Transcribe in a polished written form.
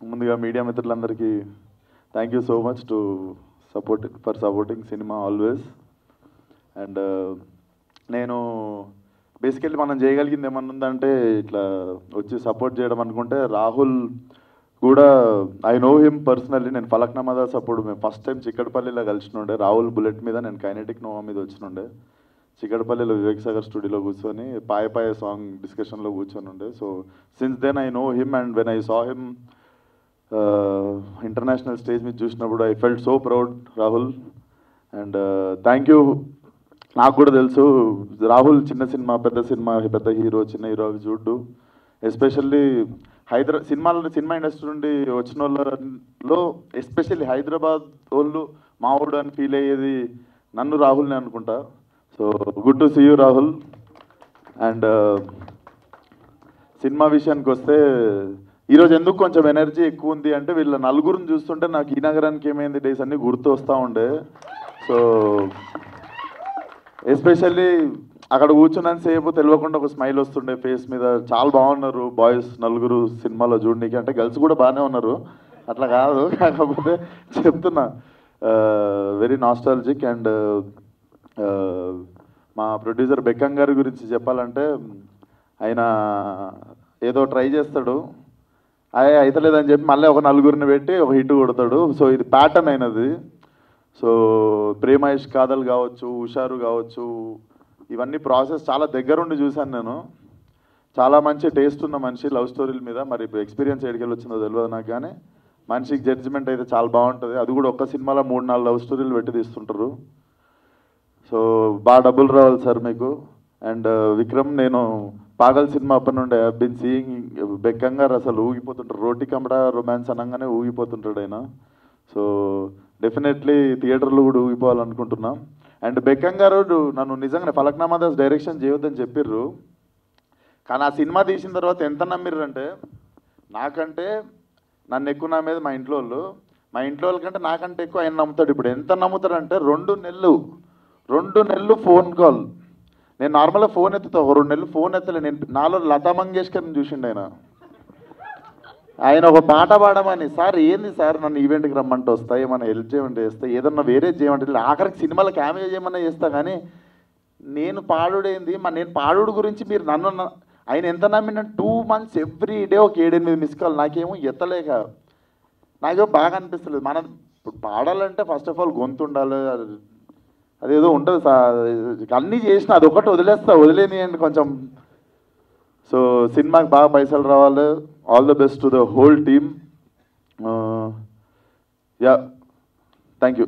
ముందుగా మీడియా మిత్రులందరికీ thank you so much for supporting cinema always. And నేను basically మనం చేయగలిగింది ఏమన్నా ఉందంటే ఇట్లా వచ్చి సపోర్ట్ చేయడం అనుకుంటే, రాహుల్ కూడా ఐ నో హిమ్ పర్సనల్లీ. నేను ఫలక్నామా సపోర్ట్ మేము ఫస్ట్ టైం చిక్కడపల్లిలో కలిసినుండే. రాహుల్ బుల్లెట్ మీద, నేను కైనెటిక్ నోవా మీద వచ్చినుండే. చిక్కడపల్లిలో వివేక్ సాగర్ స్టూడియోలో కూర్చొని పాయ సాంగ్ డిస్కషన్లో కూర్చొని ఉండే. So since then I know him and when I saw him international stage మీద చూసినప్పుడు I felt so proud Rahul. And thank you. నాకు కూడా తెలుసు రాహుల్ చిన్న సినిమా పెద్ద హీరో, చిన్న హీరో అవి చూడ్డు. ఎస్పెషల్లీ సినిమా ఇండస్ట్రీ నుండి వచ్చిన వాళ్ళలో ఎస్పెషల్లీ హైదరాబాద్ వాళ్ళు మా ఊడు అని ఫీల్ అయ్యేది నన్ను, రాహుల్ని అనుకుంటా. So good to see you Rahul. అండ్ సినిమా విషయానికి వస్తే ఈరోజు ఎందుకు కొంచెం ఎనర్జీ ఎక్కువ ఉంది అంటే, వీళ్ళ నలుగురిని చూస్తుంటే నాకు ఈ నగరానికి ఏమైంది డేస్ అన్నీ గుర్తు వస్తూ ఉండే. సో ఎస్పెషల్లీ అక్కడ కూర్చున్నాను సేపు తెలియకుండా ఒక స్మైల్ వస్తుండే ఫేస్ మీద. చాలా బాగున్నారు బాయ్స్ నలుగురు సినిమాలో చూడడానికి. అంటే గర్ల్స్ కూడా బాగానే ఉన్నారు, అట్లా కాదు, కాకపోతే చెప్తున్నా వెరీ నాస్టాలజిక్. అండ్ మా ప్రొడ్యూసర్ బెక్కం గారి గురించి చెప్పాలంటే, ఆయన ఏదో ట్రై చేస్తాడు, అవుతలేదని చెప్పి మళ్ళీ ఒక నలుగురిని పెట్టి ఒక హిట్ కొడతాడు. సో ఇది ప్యాటర్న్ అయినది. సో ప్రేమ ఇష్క్ కాదల్ కావచ్చు, హుషారు కావచ్చు, ఇవన్నీ ప్రాసెస్ చాలా దగ్గరుండి చూశాను నేను. చాలా మంచి టేస్ట్ ఉన్న మనిషి లవ్ స్టోరీల మీద. మరి ఎక్స్పీరియన్స్ ఎడికెళ్ళి వచ్చిందో తెలియదు నాకు, కానీ మనిషికి జడ్జిమెంట్ అయితే చాలా బాగుంటుంది. అది కూడా ఒక్క సినిమాలో 3-4 లవ్ స్టోరీలు పెట్టి తీస్తుంటారు. సో బాగా డబ్బులు రావాలి సార్ మీకు. అండ్ విక్రమ్, నేను పాగల్ సినిమా అప్పటి నుండి ఐ బీన్ సీయింగ్ బెక్కం గారు అసలు ఊగిపోతుంటారు. రోటీ కమడా రొమాన్స్ అనగానే ఊగిపోతుంటాడు ఆయన. సో డెఫినెట్లీ థియేటర్లో కూడా ఊగిపోవాలనుకుంటున్నాం. అండ్ బెక్కం గారు నన్ను నిజంగానే ఫలక్నామా దాస్ డైరెక్షన్ చేయొద్దని చెప్పిర్రు, కానీ ఆ సినిమా తీసిన తర్వాత ఎంత నమ్మిర్రు అంటే, నాకంటే నన్ను ఎక్కువ నమ్మేది మా ఇంట్లో వాళ్ళు. మా ఇంట్లో వాళ్ళకంటే నాకంటే ఎక్కువ ఆయన నమ్ముతాడు. ఇప్పుడు ఎంత నమ్ముతాడంటే 2 నెలలు ఫోన్ కాల్. నేను నార్మల్గా ఫోన్ ఎత్తుతా, 2 నెలలు ఫోన్ ఎత్తలే. నేను నాలో లతా మంగేష్కర్ని చూసిండు ఆయన ఒక పాట పాడమని. సార్ ఏంది సార్, నన్ను ఈవెంట్కి రమ్మంటే వస్తా, ఏమన్నా హెల్ప్ చేయమంటే చేస్తా, ఏదన్నా వేరే చేయమంటే, ఆఖరికి సినిమాలో క్యామియో చేయమన్నా చేస్తా, కానీ నేను పాడుడేంది. నేను పాడుడు గురించి మీరు నన్ను ఆయన ఎంత నమ్మిన 2 months ఎవ్రీ డే ఒక 7-8 మిస్ కాల్. నాకేమో ఎత్తలేక నాకేమో బాగా అనిపిస్తలేదు. మనం ఇప్పుడు పాడాలంటే ఫస్ట్ ఆఫ్ ఆల్ గొంతు ఉండాలి, అదేదో ఉంటుంది సార్. అన్నీ చేసిన అది ఒకటి వదిలేనియండి కొంచెం. సో సినిమాకి బాగా పైసలు రావాలి. All the best to the whole team. Yeah, thank you.